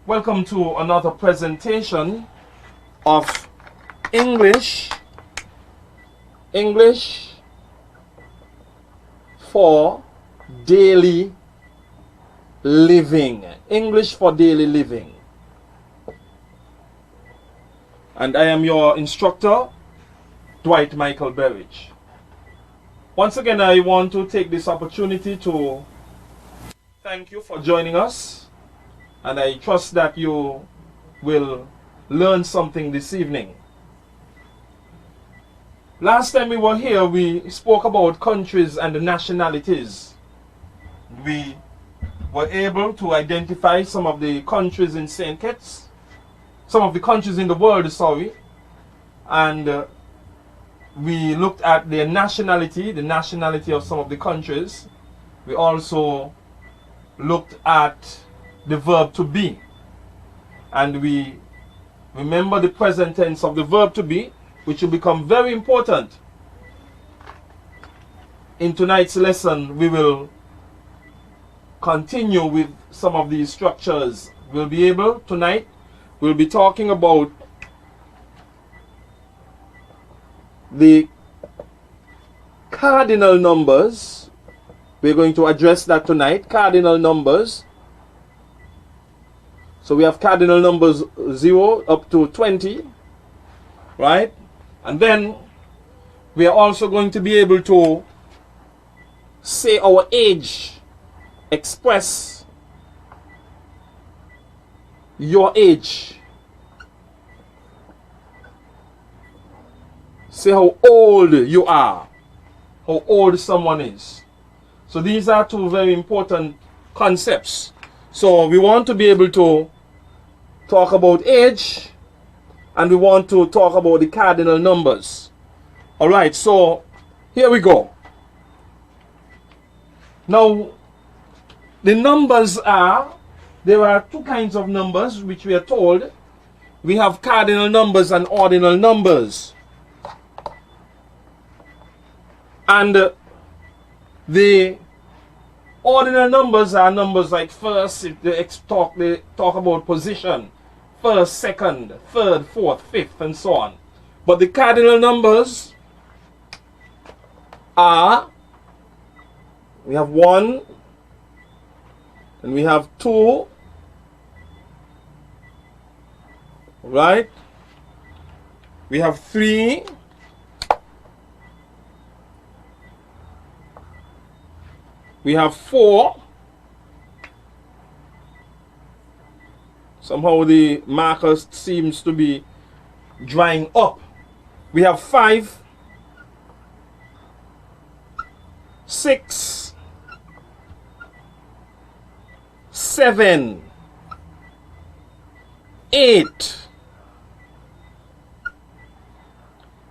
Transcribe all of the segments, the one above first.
Welcome to another presentation of English for daily living. English for daily living. And I am your instructor, Dwight Michael Berridge. Once again, I want to take this opportunity to thank you for joining us. And I trust that you will learn something this evening. Last time we were here, we spoke about countries and the nationalities. We were able to identify some of the countries in St. Kitts, some of the countries in the world, sorry. And we looked at their nationality, the nationality of some of the countries. We also looked at the verb to be, and we remember the present tense of the verb to be, which will become very important. In tonight's lesson, we will continue with some of these structures. Tonight we'll be talking about the cardinal numbers. We're going to address that tonight, cardinal numbers. So we have cardinal numbers 0 up to 20, right? And then we are also going to be able to say our age, express your age. Say how old you are, how old someone is. So these are two very important concepts. So we want to be able to talk about age, and we want to talk about the cardinal numbers. Alright, so here we go. Now, the numbers there are two kinds of numbers which we are told. We have cardinal numbers and ordinal numbers. And the ordinal numbers are numbers like first, if they talk about position. First, second, third, fourth, fifth, and so on. But the cardinal numbers are, we have 1, and we have 2, right? We have 3, we have 4. Somehow the marker seems to be drying up. We have 5, 6, 7, 8,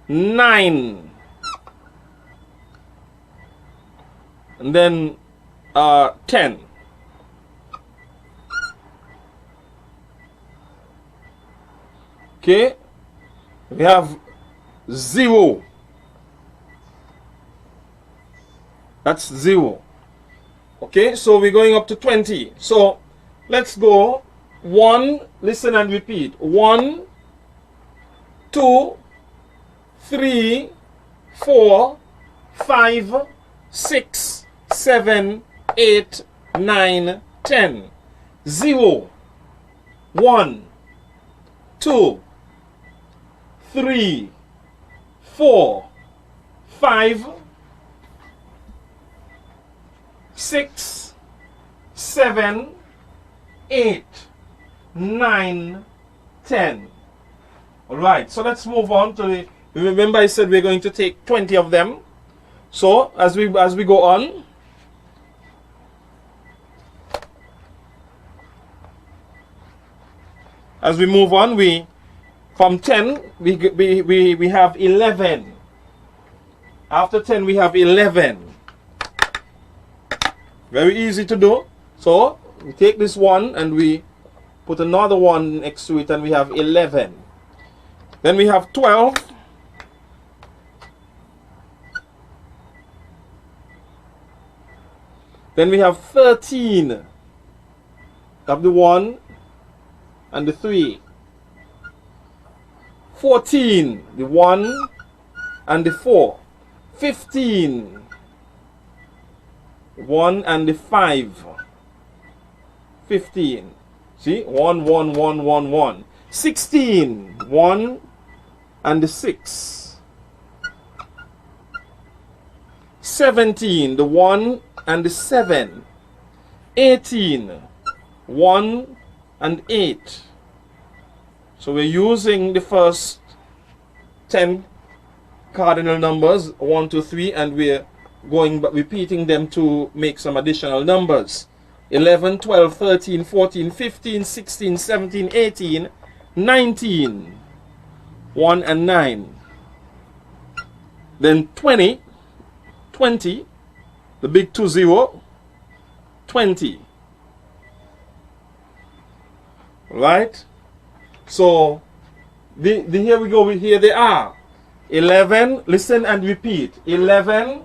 9, and then 10. Okay, we have 0. That's 0. Okay, so we're going up to 20. So let's go 1, listen and repeat. 1, 2, 3, 4, 5, 6, 7, 8, 9, 10. 0, 1, 2, 3, 4, 5, 6, 7, 8, 9, 10. Alright, so let's move on to the, remember I said we're going to take 20 of them. So as we go on, as we move on, from 10 we have 11. After 10 we have 11. Very easy to do. So we take this one and we put another one next to it, and we have 11. Then we have 12. Then we have 13. Have the 1, and the 3. 14, the 1 and the 4. 15, 1 and the 5. 15. See? 1, 1, 1, 1, 1. 16, 1 and the 6. 17, the 1 and the 7. 18, 1 and 8. So we're using the first 10 cardinal numbers, 1, 2, 3, and we're going but repeating them to make some additional numbers. 11, 12, 13, 14, 15, 16, 17, 18, 19. 1 and 9. Then 20, 20, the big 20, 20. Right? So, here we go, here they are. 11, listen and repeat. 11,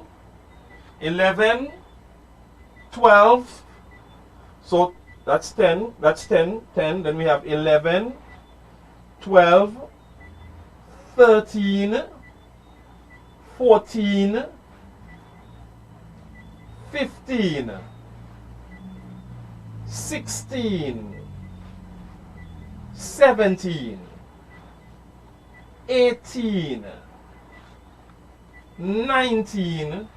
11, 12, so that's 10, 10. Then we have 11, 12, 13, 14, 15, 16, 17, 18, 19,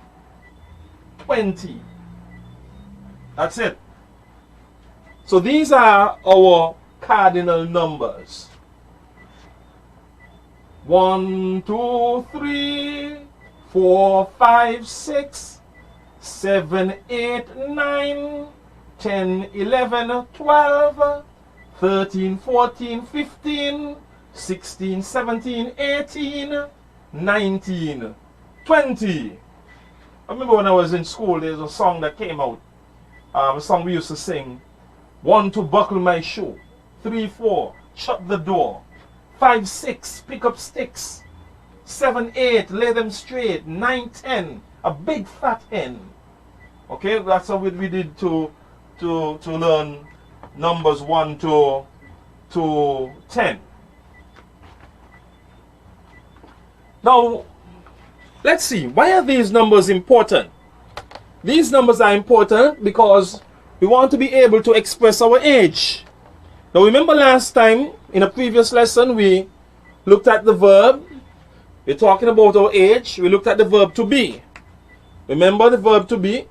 20. That's it. So these are our cardinal numbers. 1, 2, 3, 4, 5, 6, 7, 8, 9, 10, 11, 12, 13, 14, 15, 16, 17, 18, 19, 20. I remember when I was in school, there's a song that came out. A song we used to sing. 1, 2, buckle my shoe. 3, 4, shut the door. 5, 6, pick up sticks. 7, 8, lay them straight. 9, 10, a big fat hen. Okay, that's how we did to learn numbers 1 to 10. Now, let's see, why are these numbers important? These numbers are important because we want to be able to express our age. Now, remember last time in a previous lesson we looked at the verb. We're talking about our age. We looked at the verb to be. Remember the verb to be?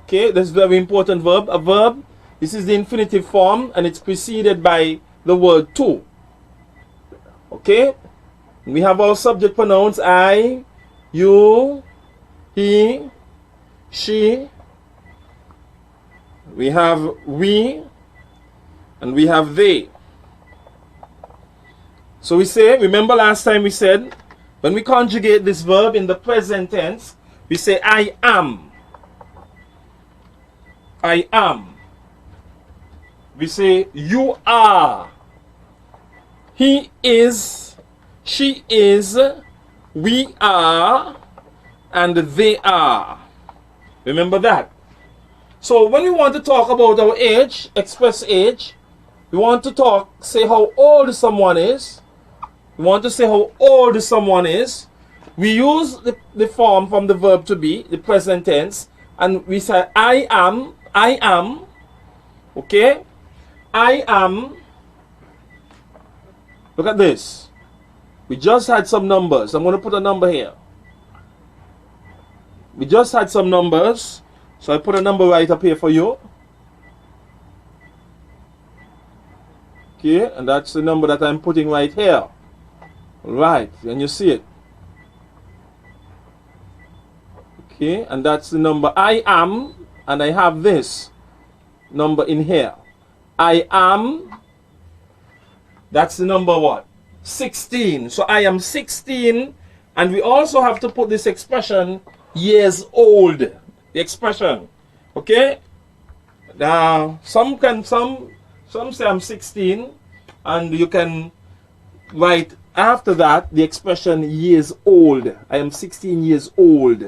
Okay, this is a very important verb. A verb, this is the infinitive form and it's preceded by the word to. Okay? We have our subject pronouns I, you, he, she. We have we, and we have they. So we say, remember last time we said, when we conjugate this verb in the present tense, we say I am. I am. We say you are. He is. She is. We are. And they are. Remember that. So when we want to talk about our age, express age, we want to say how old someone is. We want to say how old someone is. We use the form from the verb to be, the present tense, and we say I am, okay? I am, look at this. We just had some numbers. I'm going to put a number here. We just had some numbers. So I put a number right up here for you. Okay, and that's the number that I'm putting right here. Right, and you see it. Okay, and that's the number I am, and I have this number in here. I am, that's the number what? 16. So I am 16, and we also have to put this expression years old. The expression, okay? Now, some say I'm 16, and you can write after that the expression years old. I am 16 years old.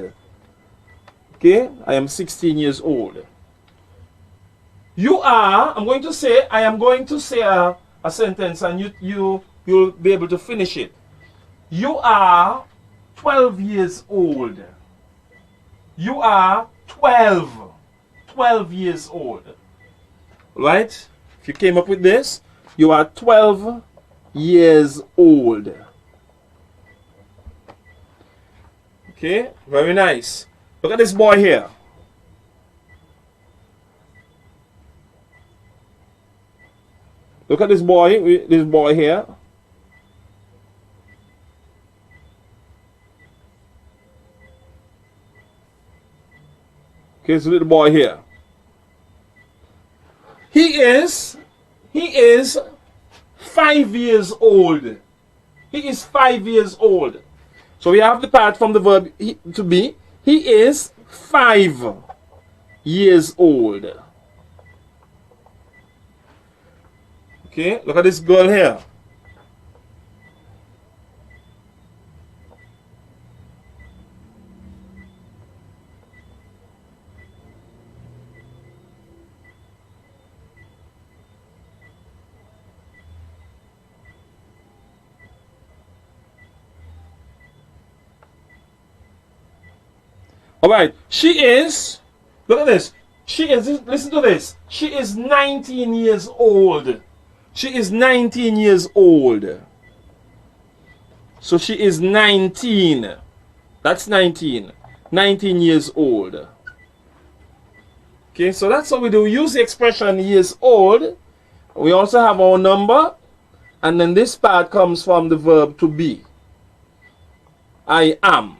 Okay? I am 16 years old. You are, I'm going to say, I am going to say a sentence and you'll be able to finish it. You are 12 years old. You are 12 years old. Right? If you came up with this, you are 12 years old. Okay, very nice. Look at this boy here. Look at this boy here. Okay, this little boy here. He is 5 years old. He is 5 years old. So we have the part from the verb to be. He is 5 years old. Okay, look at this girl here. All right, she is, look at this. She is, listen to this. She is 19 years old. She is 19 years old. So she is 19. That's 19. 19 years old. Okay, so that's how we do. Use the expression years old. We also have our number. And then this part comes from the verb to be. I am.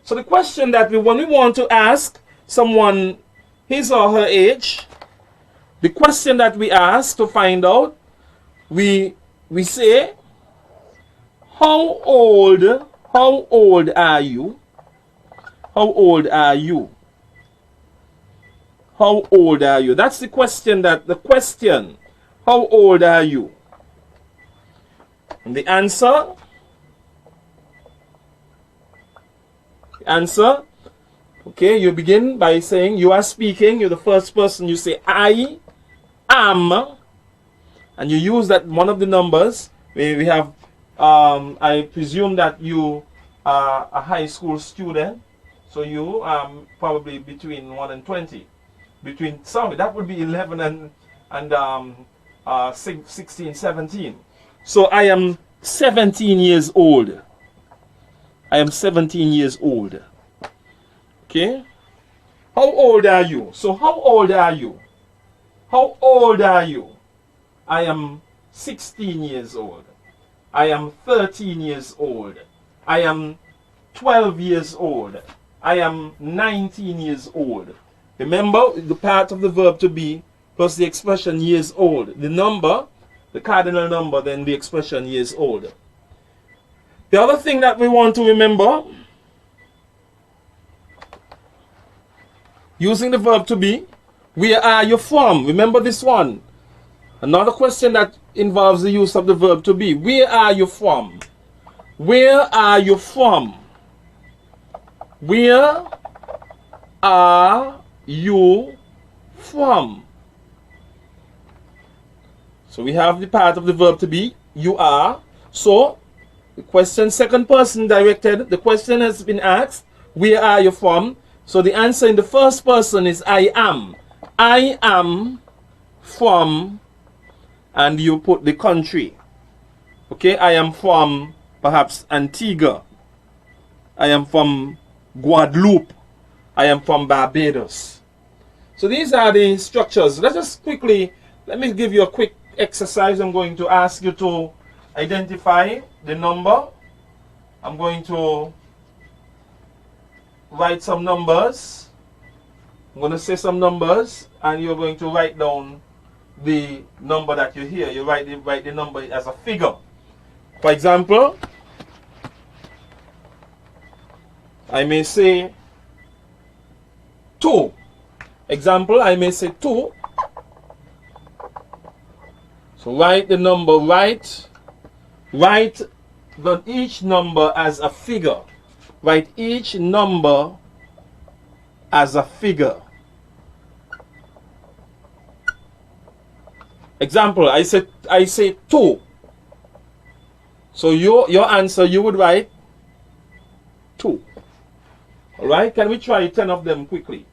So the question that when we want to ask someone his or her age, the question that we ask to find out, we say, how old are you? How old are you? How old are you? That's the question how old are you? And the answer, okay, you begin by saying you are speaking, you're the first person, you say I am, and you use that one of the numbers. We have, I presume that you are a high school student, so you probably between 1 and 20. That would be 11 and 16, 17. So I am 17 years old. I am 17 years old. Okay? How old are you? So how old are you? How old are you? I am 16 years old. I am 13 years old. I am 12 years old. I am 19 years old. Remember the part of the verb to be plus the expression years old. The number, the cardinal number, then the expression years old. The other thing that we want to remember, using the verb to be, where are you from? Remember this one. Another question that involves the use of the verb to be. Where are you from? Where are you from? Where are you from? So we have the part of the verb to be, you are. So the question, second person directed, the question has been asked, where are you from? So the answer in the first person is I am. I am from, and you put the country. Okay, I am from perhaps Antigua. I am from Guadeloupe. I am from Barbados. So these are the structures. Let me give you a quick exercise. I'm going to ask you to identify the number. I'm going to write some numbers. I'm going to say some numbers, and you're going to write down the number that you hear. You write the number as a figure. For example, I may say 2. Example, I may say 2. So write the number, write each number as a figure. Write each number as a figure. Example, I say 2. So your answer, you would write 2. Alright, can we try 10 of them quickly?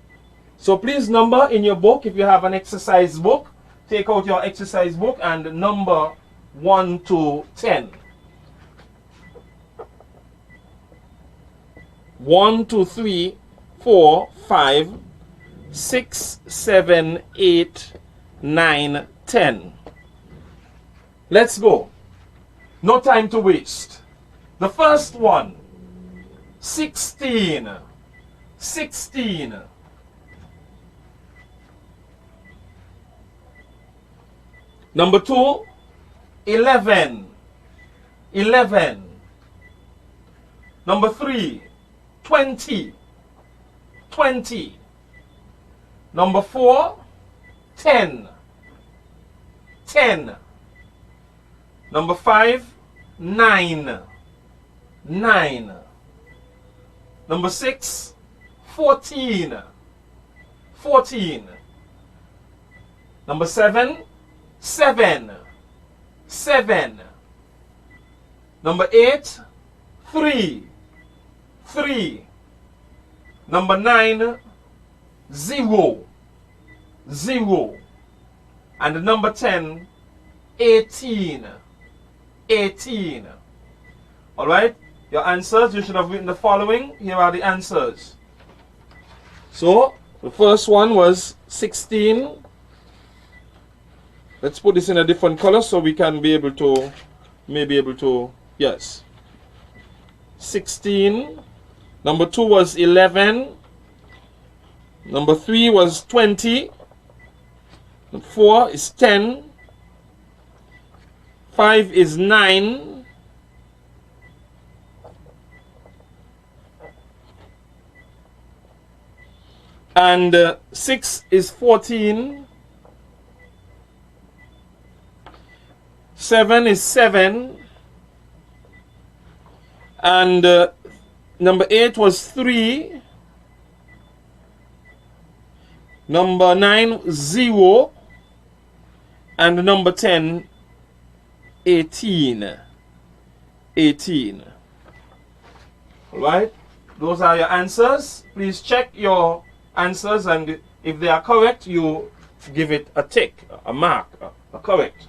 So please number in your book, if you have an exercise book, take out your exercise book and number 1 to 10. 1, 2, 3, 4, 5, 6, 7, 8, 9, 10. Let's go. No time to waste. The first one, 16. 16. Number 2, 11. 11. Number 3, 20. 20. Number 4, 10. 10. Number 5, 9. 9. Number 6, 14. 14. Number 7, 7. 7. Number 8, 3. 3. Number 9, 0. 0. And number 10, 18. 18. Alright, your answers, you should have written the following. Here are the answers. So, the first one was 16. Let's put this in a different color so we can be able to, yes. 16. Number 2 was 11. Number 3 was 20. Number 4 is 10. 5 is 9. And 6 is 14. 7 is 7. And number 8 was 3. Number 9, 0. And number 10, 18. 18. Alright, those are your answers. Please check your answers, and if they are correct, you give it a tick, a mark, a correct.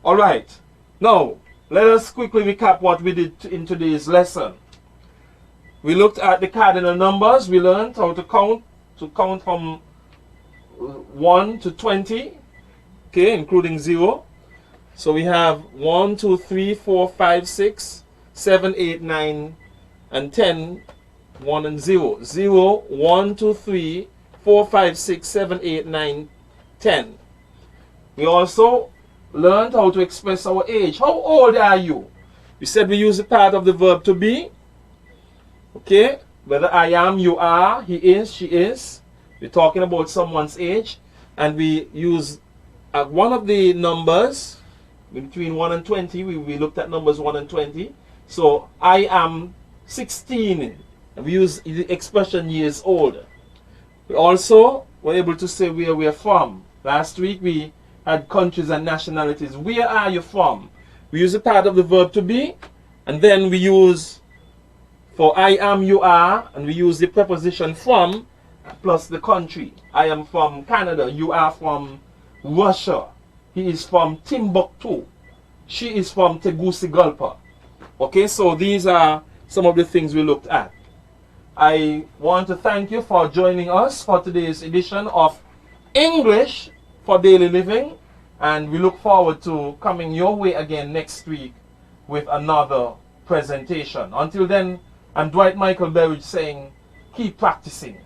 Alright, now let us quickly recap what we did in today's lesson. We looked at the cardinal numbers. We learned how to count from 1 to 20, okay, including 0. So we have 1, 2, 3, 4, 5, 6, 7, 8, 9, and 10, 1 and 0. 0, 1, 2, 3, 4, 5, 6, 7, 8, 9, 10. We also learned how to express our age. How old are you? We said we use the part of the verb to be. Okay, whether I am, you are, he is, she is. We're talking about someone's age. And we use one of the numbers between 1 and 20. We looked at numbers 1 and 20. So I am 16. And we use the expression years old. We also were able to say where we are from. Last week we had countries and nationalities. Where are you from? We use a part of the verb to be, and then we use for I am, you are, and we use the preposition from plus the country. I am from Canada. You are from Russia. He is from Timbuktu. She is from Tegucigalpa. Okay, so these are some of the things we looked at. I want to thank you for joining us for today's edition of English for Daily Living, and we look forward to coming your way again next week with another presentation. Until then, I'm Dwight Michael Berridge saying, keep practicing.